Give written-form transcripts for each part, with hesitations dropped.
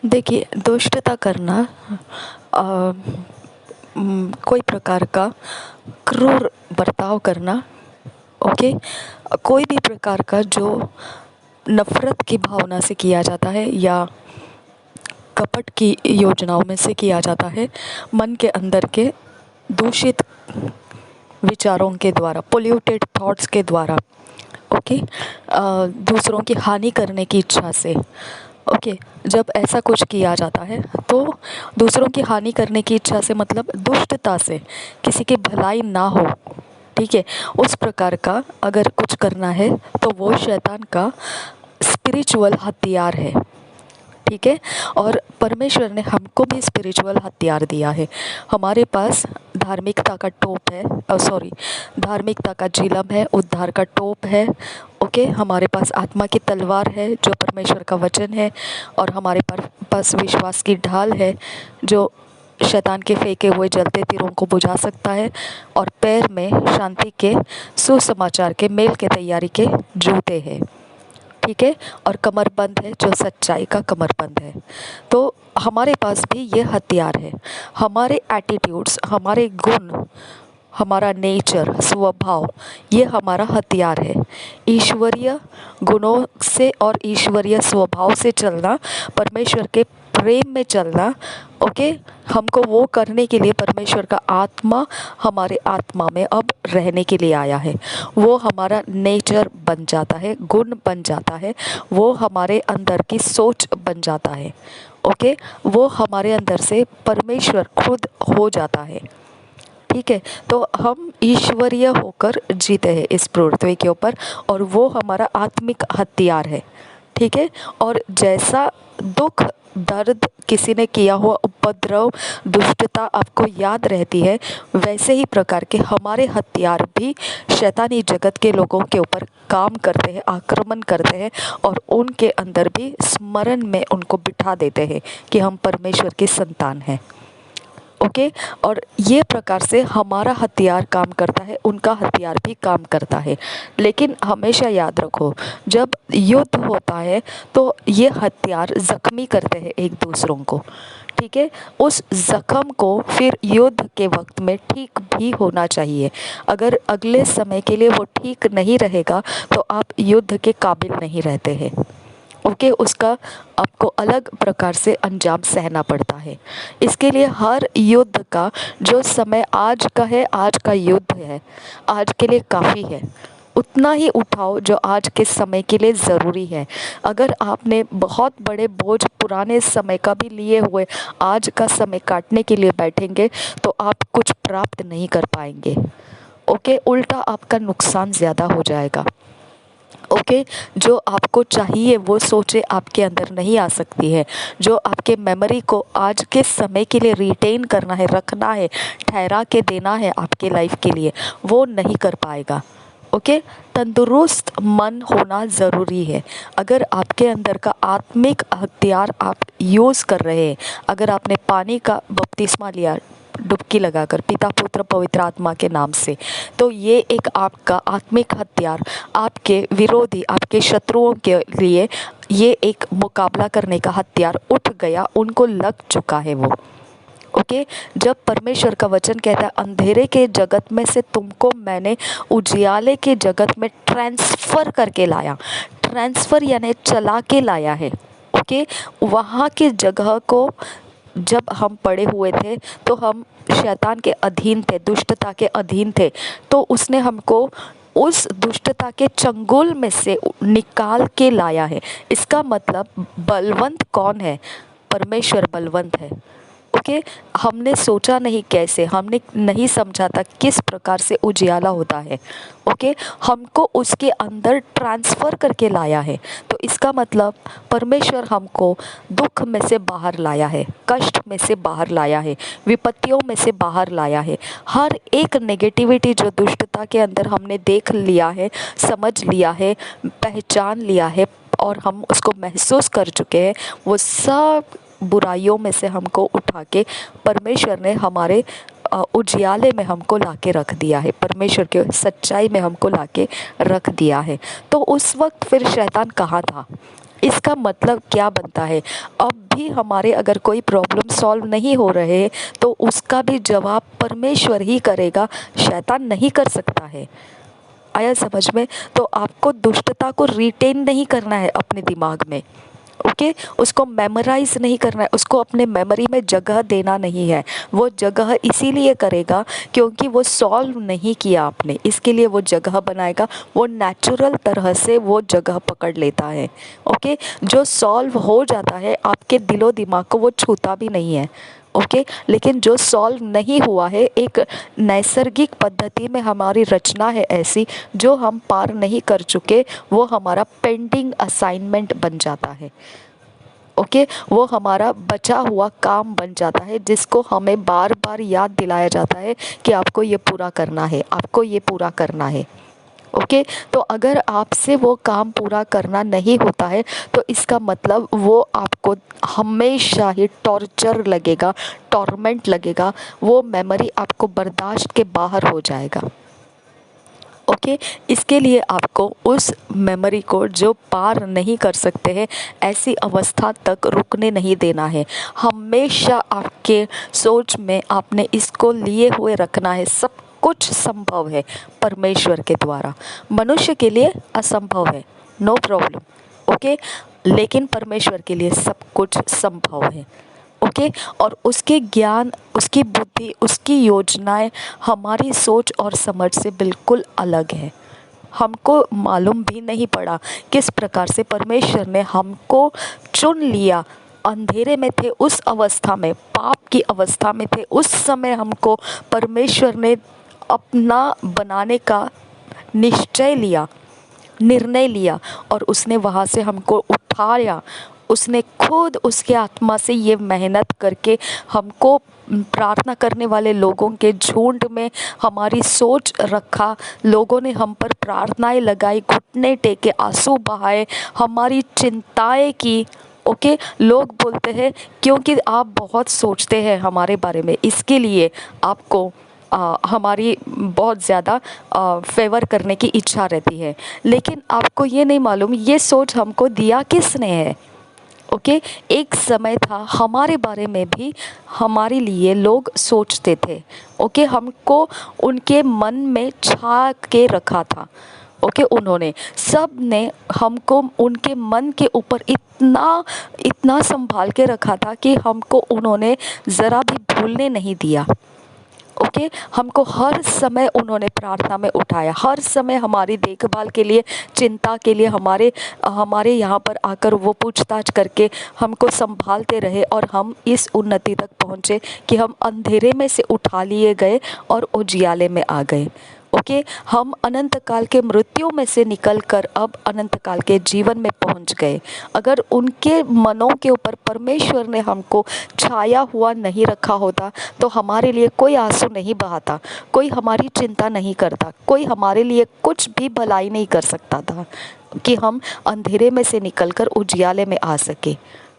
देखिए, दुष्टता करना अ, कोई प्रकार का क्रूर बर्ताव करना, ओके? कोई भी प्रकार का जो नफ़रत की भावना से किया जाता है या कपट की योजनाओं में से किया जाता है, मन के अंदर के दूषित विचारों के द्वारा, पोल्यूटेड थॉट्स के द्वारा, ओके? दूसरों की हानि करने की इच्छा से, ओके? जब ऐसा कुछ किया जाता है तो दूसरों की हानि करने की इच्छा से मतलब दुष्टता से, किसी की भलाई ना हो, ठीक है? उस प्रकार का अगर कुछ करना है तो वो शैतान का स्पिरिचुअल हथियार है, ठीक है? और परमेश्वर ने हमको भी स्पिरिचुअल हथियार दिया है। हमारे पास धार्मिकता का टोप है, सॉरी, धार्मिकता का चिलम है, उद्धार का टोप है, ओके? हमारे पास आत्मा की तलवार है जो परमेश्वर का वचन है, और हमारे पास विश्वास की ढाल है जो शैतान के फेंके हुए जलते तीरों को बुझा सकता है, और पैर में शांति के सुसमाचार के मेल के तैयारी के जूते हैं, ठीक है? और कमरबंद है जो सच्चाई का कमरबंद है। तो हमारे पास भी ये हथियार है। हमारे एटीट्यूड्स, हमारे गुण, हमारा नेचर, स्वभाव, ये हमारा हथियार है। ईश्वरीय गुणों से और ईश्वरीय स्वभाव से चलना, परमेश्वर के प्रेम में चलना, ओके? हमको वो करने के लिए परमेश्वर का आत्मा हमारे आत्मा में अब रहने के लिए आया है। वो हमारा नेचर बन जाता है, गुण बन जाता है, वो हमारे अंदर की सोच बन जाता है, ओके? वो हमारे अंदर से परमेश्वर खुद हो जाता है, ठीक है? तो हम ईश्वरीय होकर जीते हैं इस पृथ्वी के ऊपर, और वो हमारा आत्मिक हथियार है, ठीक है? और जैसा दुख, दर्द, किसी ने किया हुआ उपद्रव, दुष्टता आपको याद रहती है, वैसे ही प्रकार के हमारे हथियार भी शैतानी जगत के लोगों के ऊपर काम करते हैं, आक्रमण करते हैं, और उनके अंदर भी स्मरण में उनको बिठा देते हैं कि हम परमेश्वर की संतान हैं, ओके? और ये प्रकार से हमारा हथियार काम करता है, उनका हथियार भी काम करता है। लेकिन हमेशा याद रखो, जब युद्ध होता है तो ये हथियार ज़ख्मी करते हैं एक दूसरों को, ठीक है? उस ज़ख्म को फिर युद्ध के वक्त में ठीक भी होना चाहिए। अगर अगले समय के लिए वो ठीक नहीं रहेगा तो आप युद्ध के काबिल नहीं रहते हैं, ओके? उसका आपको अलग प्रकार से अंजाम सहना पड़ता है। इसके लिए हर युद्ध का जो समय आज का है, आज का युद्ध है, आज के लिए काफ़ी है, उतना ही उठाओ जो आज के समय के लिए ज़रूरी है। अगर आपने बहुत बड़े बोझ पुराने समय का भी लिए हुए आज का समय काटने के लिए बैठेंगे तो आप कुछ प्राप्त नहीं कर पाएंगे, ओके? उल्टा आपका नुकसान ज़्यादा हो जाएगा, ओके? जो आपको चाहिए वो सोचें आपके अंदर नहीं आ सकती है। जो आपके मेमोरी को आज के समय के लिए रिटेन करना है, रखना है, ठहरा के देना है आपके लाइफ के लिए, वो नहीं कर पाएगा, ओके? तंदुरुस्त मन होना ज़रूरी है। अगर आपके अंदर का आत्मिक हथियार आप यूज़ कर रहे हैं, अगर आपने पानी का बपतिस्मा लिया डुबकी लगाकर पिता, पुत्र, पवित्र आत्मा के नाम से, तो ये एक आपका आत्मिक हथियार आपके विरोधी, आपके शत्रुओं के लिए ये एक मुकाबला करने का हथियार उठ गया, उनको लग चुका है वो, ओके? जब परमेश्वर का वचन कहता है अंधेरे के जगत में से तुमको मैंने उजियाले के जगत में ट्रांसफ़र करके लाया, ट्रांसफ़र यानी चला के लाया है, ओके? वहाँ की जगह को जब हम पड़े हुए थे तो हम शैतान के अधीन थे, दुष्टता के अधीन थे, तो उसने हमको उस दुष्टता के चंगुल में से निकाल के लाया है। इसका मतलब बलवंत कौन है? परमेश्वर बलवंत है, ओके? हमने सोचा नहीं कैसे, हमने नहीं समझा था किस प्रकार से उजियाला होता है, ओके? हमको उसके अंदर ट्रांसफ़र करके लाया है। तो इसका मतलब परमेश्वर हमको दुख में से बाहर लाया है, कष्ट में से बाहर लाया है, विपत्तियों में से बाहर लाया है। हर एक नेगेटिविटी जो दुष्टता के अंदर हमने देख लिया है, समझ लिया है, पहचान लिया है, और हम उसको महसूस कर चुके हैं, वो सब बुराइयों में से हमको उठा के परमेश्वर ने हमारे उजियाले में हमको लाके रख दिया है, परमेश्वर के सच्चाई में हमको लाके रख दिया है। तो उस वक्त फिर शैतान कहाँ था? इसका मतलब क्या बनता है? अब भी हमारे अगर कोई प्रॉब्लम सॉल्व नहीं हो रहे तो उसका भी जवाब परमेश्वर ही करेगा, शैतान नहीं कर सकता है। आया समझ में? तो आपको दुष्टता को रिटेन नहीं करना है अपने दिमाग में, ओके? उसको मेमोराइज नहीं करना है, उसको अपने मेमोरी में जगह देना नहीं है। वो जगह इसीलिए करेगा क्योंकि वो सॉल्व नहीं किया आपने, इसके लिए वो जगह बनाएगा। वो नेचुरल तरह से वो जगह पकड़ लेता है, ओके? जो सॉल्व हो जाता है आपके दिलो दिमाग को वो छूता भी नहीं है, ओके? लेकिन जो सॉल्व नहीं हुआ है, एक नैसर्गिक पद्धति में हमारी रचना है ऐसी, जो हम पार नहीं कर चुके, वो हमारा पेंडिंग असाइनमेंट बन जाता है, ओके? वो हमारा बचा हुआ काम बन जाता है, जिसको हमें बार बार याद दिलाया जाता है कि आपको ये पूरा करना है, आपको ये पूरा करना है, ओके? तो अगर आपसे वो काम पूरा करना नहीं होता है तो इसका मतलब वो आपको हमेशा ही टॉर्चर लगेगा, टॉर्मेंट लगेगा, वो मेमोरी आपको बर्दाश्त के बाहर हो जाएगा, ओके? इसके लिए आपको उस मेमोरी को जो पार नहीं कर सकते हैं, ऐसी अवस्था तक रुकने नहीं देना है। हमेशा आपके सोच में आपने इसको लिए हुए रखना है, सब कुछ संभव है परमेश्वर के द्वारा। मनुष्य के लिए असंभव है, नो प्रॉब्लम, ओके? लेकिन परमेश्वर के लिए सब कुछ संभव है, ओके? और उसके ज्ञान, उसकी बुद्धि, उसकी योजनाएं हमारी सोच और समझ से बिल्कुल अलग है। हमको मालूम भी नहीं पड़ा किस प्रकार से परमेश्वर ने हमको चुन लिया। अंधेरे में थे, उस अवस्था में, पाप की अवस्था में थे, उस समय हमको परमेश्वर ने अपना बनाने का निश्चय लिया, निर्णय लिया, और उसने वहाँ से हमको उठाया। उसने खुद उसके आत्मा से ये मेहनत करके हमको प्रार्थना करने वाले लोगों के झुंड में हमारी सोच रखा। लोगों ने हम पर प्रार्थनाएं लगाई, घुटने टेके, आंसू बहाए, हमारी चिंताएं की, ओके? लोग बोलते हैं क्योंकि आप बहुत सोचते हैं हमारे बारे में, इसके लिए आपको हमारी बहुत ज़्यादा फेवर करने की इच्छा रहती है। लेकिन आपको ये नहीं मालूम ये सोच हमको दिया किसने है, ओके? एक समय था हमारे बारे में भी हमारे लिए लोग सोचते थे, ओके? हमको उनके मन में छा के रखा था, ओके? उन्होंने सब ने हमको उनके मन के ऊपर इतना इतना संभाल के रखा था कि हमको उन्होंने ज़रा भी भूलने नहीं दिया, ओके? हमको हर समय उन्होंने प्रार्थना में उठाया, हर समय हमारी देखभाल के लिए, चिंता के लिए हमारे यहाँ पर आकर वो पूछताछ करके हमको संभालते रहे, और हम इस उन्नति तक पहुँचे कि हम अंधेरे में से उठा लिए गए और उजियाले में आ गए, ओके? हम अनंत काल के मृत्यु में से निकलकर अब अनंत काल के जीवन में पहुंच गए। अगर उनके मनों के ऊपर परमेश्वर ने हमको छाया हुआ नहीं रखा होता तो हमारे लिए कोई आंसू नहीं बहाता, कोई हमारी चिंता नहीं करता, कोई हमारे लिए कुछ भी भलाई नहीं कर सकता था कि हम अंधेरे में से निकलकर उजियाले में आ सके,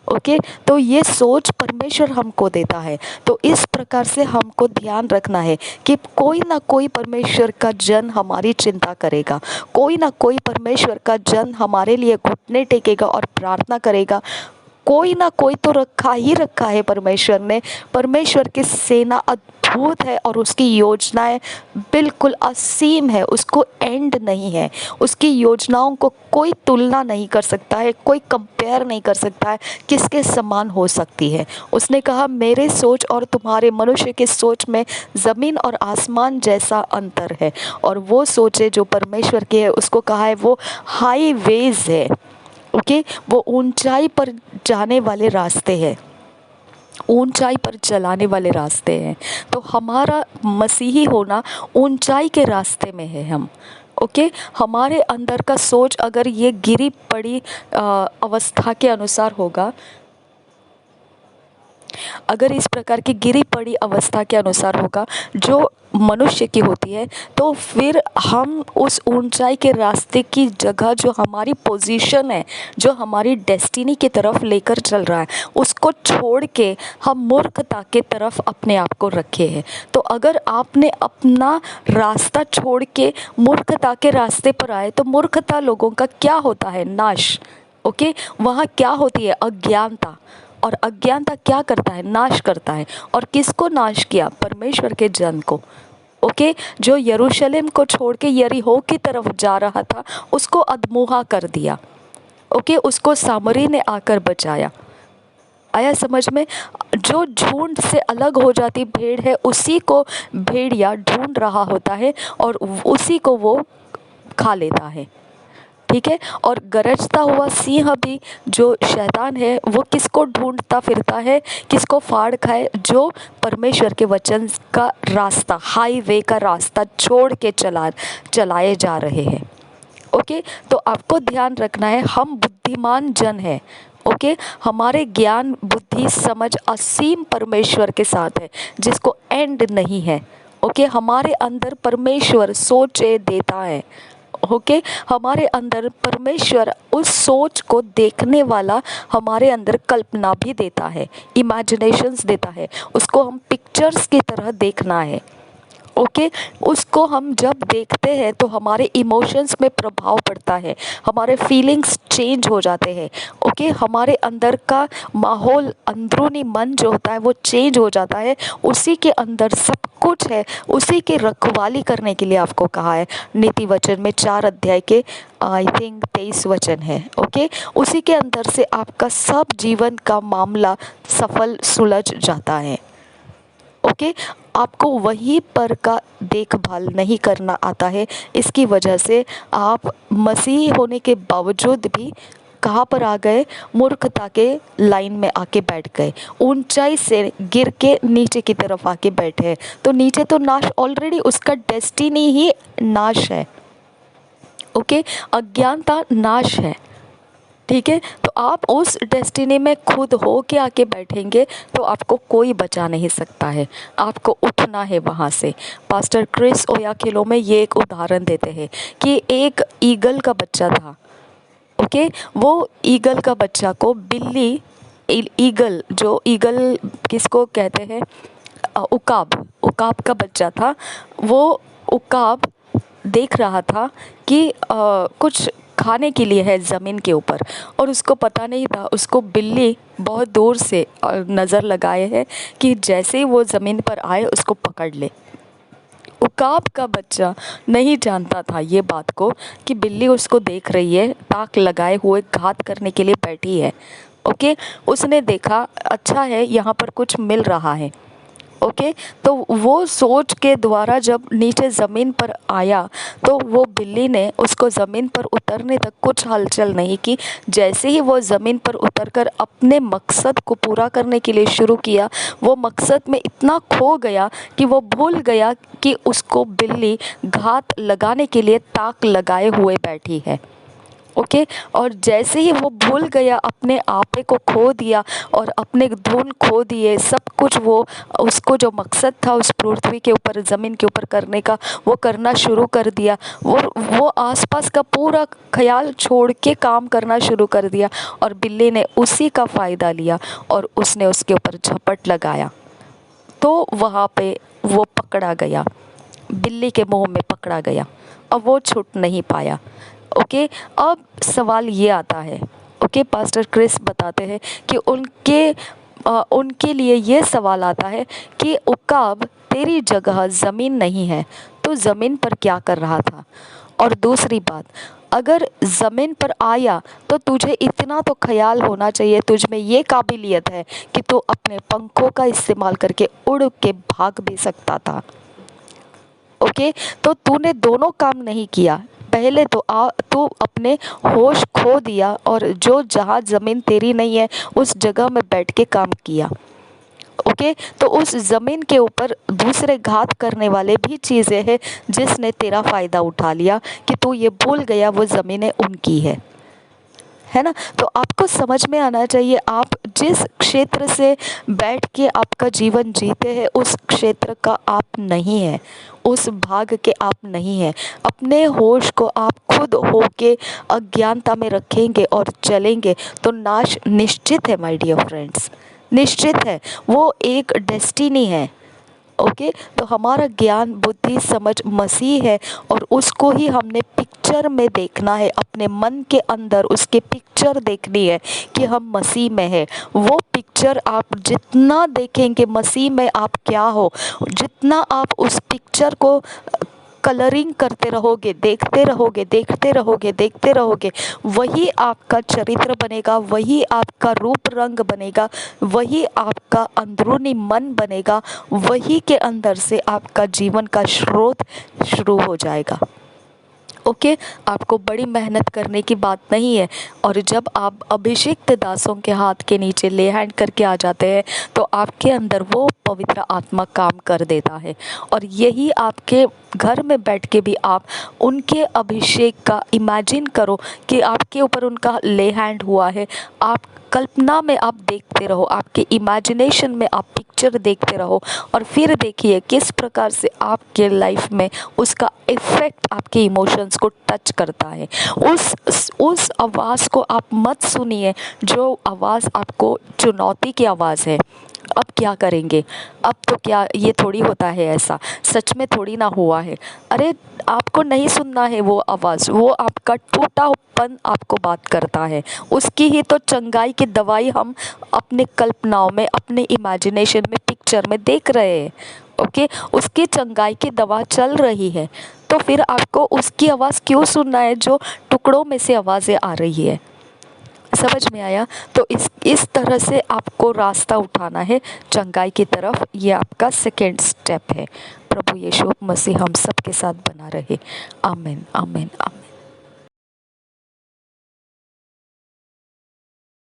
ओके? तो ये सोच परमेश्वर हमको देता है। तो इस प्रकार से हमको ध्यान रखना है कि कोई ना कोई परमेश्वर का जन हमारी चिंता करेगा, कोई ना कोई परमेश्वर का जन हमारे लिए घुटने टेकेगा और प्रार्थना करेगा। कोई ना कोई तो रखा ही रखा है परमेश्वर ने। परमेश्वर की सेना अद्भुत है और उसकी योजनाएं बिल्कुल असीम है, उसको एंड नहीं है। उसकी योजनाओं को कोई तुलना नहीं कर सकता है, कोई कंपेयर नहीं कर सकता है, किसके समान हो सकती है। उसने कहा मेरे सोच और तुम्हारे मनुष्य के सोच में ज़मीन और आसमान जैसा अंतर है। और वो सोचे जो परमेश्वर की है, उसको कहा है वो हाईवेज है, ओके? वो ऊंचाई पर जाने वाले रास्ते हैं, ऊंचाई पर चलाने वाले रास्ते हैं। तो हमारा मसीही होना ऊंचाई के रास्ते में है हम, ओके? हमारे अंदर का सोच अगर ये गिरी पड़ी अवस्था के अनुसार होगा, अगर इस प्रकार की गिरी पड़ी अवस्था के अनुसार होगा जो मनुष्य की होती है, तो फिर हम उस ऊंचाई के रास्ते की जगह, जो हमारी पोजीशन है, जो हमारी डेस्टिनी की तरफ लेकर चल रहा है, उसको छोड़ के हम मूर्खता के तरफ अपने आप को रखे हैं। तो अगर आपने अपना रास्ता छोड़ के मूर्खता के रास्ते पर आए तो मूर्खता लोगों का क्या होता है? नाश, ओके, वहाँ क्या होती है? अज्ञानता। और अज्ञानता क्या करता है? नाश करता है। और किसको नाश किया? परमेश्वर के जन को। ओके, जो यरूशलेम को छोड़ के यरीहो की तरफ जा रहा था, उसको अधमुहा कर दिया। ओके, उसको सामरी ने आकर बचाया। आया समझ में? जो झुंड से अलग हो जाती भेड़ है, उसी को भेड़िया ढूंढ रहा होता है और उसी को वो खा लेता है। ठीक है। और गरजता हुआ सिंह भी, जो शैतान है, वो किसको ढूंढता फिरता है? किसको फाड़ खाए? जो परमेश्वर के वचन का रास्ता, हाईवे का रास्ता छोड़ के चलाए जा रहे हैं। ओके, तो आपको ध्यान रखना है, हम बुद्धिमान जन हैं। ओके, हमारे ज्ञान, बुद्धि, समझ असीम परमेश्वर के साथ है, जिसको एंड नहीं है। ओके, हमारे अंदर परमेश्वर सोचे देता है। ओके, हमारे अंदर परमेश्वर उस सोच को देखने वाला हमारे अंदर कल्पना भी देता है, इमेजिनेशंस देता है। उसको हम पिक्चर्स की तरह देखना है। ओके, उसको हम जब देखते हैं तो हमारे इमोशंस में प्रभाव पड़ता है, हमारे फीलिंग्स चेंज हो जाते हैं। ओके, हमारे अंदर का माहौल, अंदरूनी मन जो होता है वो चेंज हो जाता है। उसी के अंदर सब कुछ है, उसी की रखवाली करने के लिए आपको कहा है। नीति वचन में 4 अध्याय के आई थिंक 23 वचन है। ओके, उसी के अंदर से आपका सब जीवन का मामला सफल सुलझ जाता है। ओके, आपको वहीं पर का देखभाल नहीं करना आता है। इसकी वजह से आप मसीही होने के बावजूद भी कहाँ पर आ गए? मूर्खता के लाइन में आके बैठ गए, ऊंचाई से गिर के नीचे की तरफ आके बैठे। तो नीचे तो नाश, ऑलरेडी उसका डेस्टिनी ही नाश है। ओके, अज्ञानता नाश है। ठीक है, तो आप उस डेस्टिनी में खुद हो के आके बैठेंगे तो आपको कोई बचा नहीं सकता है। आपको उठना है वहाँ से। पास्टर क्रिस ओयाखिलो में ये एक उदाहरण देते हैं कि एक ईगल का बच्चा था। ओके, वो ईगल का बच्चा को बिल्ली, ईगल, जो ईगल किसको कहते हैं? उकाब का बच्चा था। वो उकाब देख रहा था कि कुछ खाने के लिए है ज़मीन के ऊपर, और उसको पता नहीं था। उसको बिल्ली बहुत दूर से नज़र लगाए है कि जैसे ही वो ज़मीन पर आए उसको पकड़ ले। उकाब का बच्चा नहीं जानता था ये बात को कि बिल्ली उसको देख रही है, ताक लगाए हुए घात करने के लिए बैठी है। ओके, उसने देखा अच्छा है यहाँ पर कुछ मिल रहा है। ओके, तो वो सोच के द्वारा जब नीचे ज़मीन पर आया तो वो बिल्ली ने उसको ज़मीन पर उतरने तक कुछ हलचल नहीं की। जैसे ही वो ज़मीन पर उतरकर अपने मकसद को पूरा करने के लिए शुरू किया, वो मकसद में इतना खो गया कि वो भूल गया कि उसको बिल्ली घात लगाने के लिए ताक लगाए हुए बैठी है। ओके, और जैसे ही वो भूल गया, अपने आपे को खो दिया और अपने धुन खो दिए, सब कुछ वो, उसको जो मकसद था उस पृथ्वी के ऊपर, ज़मीन के ऊपर करने का, वो करना शुरू कर दिया। वो आसपास का पूरा ख्याल छोड़ के काम करना शुरू कर दिया, और बिल्ली ने उसी का फ़ायदा लिया और उसने उसके ऊपर झपट लगाया। तो वहाँ पे वो पकड़ा गया, बिल्ली के मुंह में पकड़ा गया, अब वो छूट नहीं पाया। ओके, अब सवाल ये आता है, ओके, पास्टर क्रिस बताते हैं कि उनके लिए ये सवाल आता है कि उकाब, तेरी जगह ज़मीन नहीं है, तो ज़मीन पर क्या कर रहा था? और दूसरी बात, अगर ज़मीन पर आया तो तुझे इतना तो ख्याल होना चाहिए, तुझ में ये काबिलियत है कि तू अपने पंखों का इस्तेमाल करके उड़ के भाग भी सकता था। ओके, तो तूने दोनों काम नहीं किया। पहले तो तू अपने होश खो दिया और जो जहाँ ज़मीन तेरी नहीं है उस जगह में बैठ के काम किया। ओके, तो उस ज़मीन के ऊपर दूसरे घात करने वाले भी चीज़ें हैं जिसने तेरा फ़ायदा उठा लिया कि तू ये भूल गया वो ज़मीनें उनकी है ना। तो आपको समझ में आना चाहिए, आप जिस क्षेत्र से बैठ के आपका जीवन जीते हैं उस क्षेत्र का आप नहीं है, उस भाग के आप नहीं हैं। अपने होश को आप खुद होके अज्ञानता में रखेंगे और चलेंगे तो नाश निश्चित है माय डियर फ्रेंड्स, निश्चित है। वो एक डेस्टिनी है, ओके, तो हमारा ज्ञान बुद्धि समझ मसीह है और उसको ही हमने पिक्चर में देखना है, अपने मन के अंदर उसके पिक्चर देखनी है कि हम मसीह में है। वो पिक्चर आप जितना देखेंगे मसीह में आप क्या हो, जितना आप उस पिक्चर को कलरिंग करते रहोगे, देखते रहोगे, देखते रहोगे, देखते रहोगे, वही आपका चरित्र बनेगा, वही आपका रूप रंग बनेगा, वही आपका अंदरूनी मन बनेगा, वही के अंदर से आपका जीवन का स्रोत शुरू हो जाएगा। ओके, आपको बड़ी मेहनत करने की बात नहीं है। और जब आप अभिषिक्त दासों के हाथ के नीचे ले हैंड करके आ जाते हैं तो आपके अंदर वो पवित्र आत्मा काम कर देता है। और यही आपके घर में बैठ के भी आप उनके अभिषेक का इमेजिन करो कि आपके ऊपर उनका ले हैंड हुआ है। आप कल्पना में आप देखते रहो, आपके इमेजिनेशन में आप पिक्चर देखते रहो और फिर देखिए किस प्रकार से आपके लाइफ में उसका इफ़ेक्ट आपके इमोशंस को टच करता है। उस आवाज़ को आप मत सुनिए जो आवाज़ आपको चुनौती की आवाज़ है। अब क्या करेंगे, अब तो क्या ये थोड़ी होता है, ऐसा सच में थोड़ी ना हुआ है। अरे आपको नहीं सुनना है वो आवाज़, वो आपका टूटापन आपको बात करता है। उसकी ही तो चंगाई की दवाई हम अपने कल्पनाओं में, अपने इमेजिनेशन में, पिक्चर में देख रहे हैं। ओके, उसकी चंगाई की दवा चल रही है, तो फिर आपको उसकी आवाज़ क्यों सुनना है जो टुकड़ों में से आवाज़ें आ रही है। समझ में आया? तो इस तरह से आपको रास्ता उठाना है चंगाई की तरफ। ये आपका सेकेंड स्टेप है। प्रभु यीशु मसीह हम सब के साथ बना रहे। आमीन, आमीन, आमीन।